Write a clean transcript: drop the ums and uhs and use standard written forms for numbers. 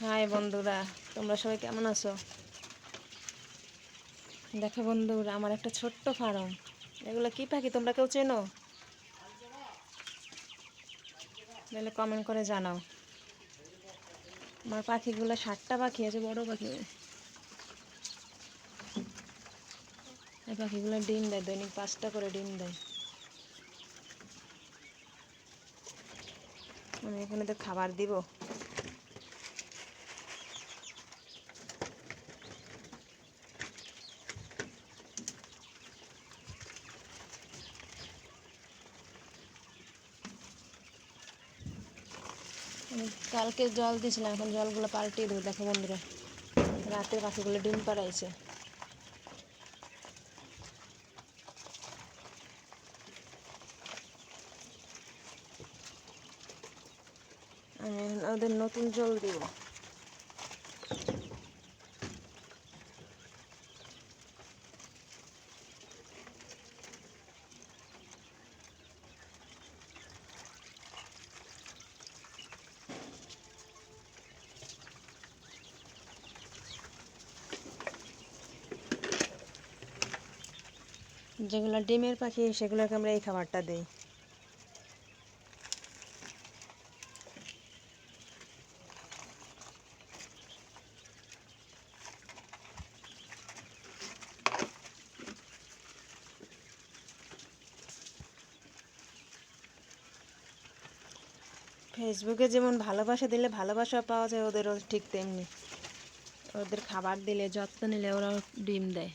High বন্ধুরা, তোমরা সবাই কেমন আছো? দেখো বন্ধুরা, আমার একটা ছোট্ট ফার্ম। এগুলো কি পাখি, তোমরা কেউ চেনো? তাহলে কমেন্ট করে জানাও। আমার পাখিগুলো 7টা পাখি আছে, বড় পাখি। এই পাখিগুলো ডিম দেয়, দৈনিক 5টা করে ডিম দেয়। আমি এখানে তো খাবার দিব। আমি কালকে জল দিয়েছিলাম, এখন জলগুলো পাল্টিয়ে দেবো। দেখো বন্ধুরা, রাতে পাখিগুলো ডিম পাড়াইছে। আমি ওদের নতুন জল দিব। যেগুলো ডিমের পাখি সেগুলোকে আমরা এই খাবারটা দিই। ফেসবুকে যেমন ভালোবাসা দিলে ভালোবাসা পাওয়া যায়, ওদেরও ঠিক তেমনি। ওদের খাবার দিলে, যত্ন নিলে ওরাও ডিম দেয়।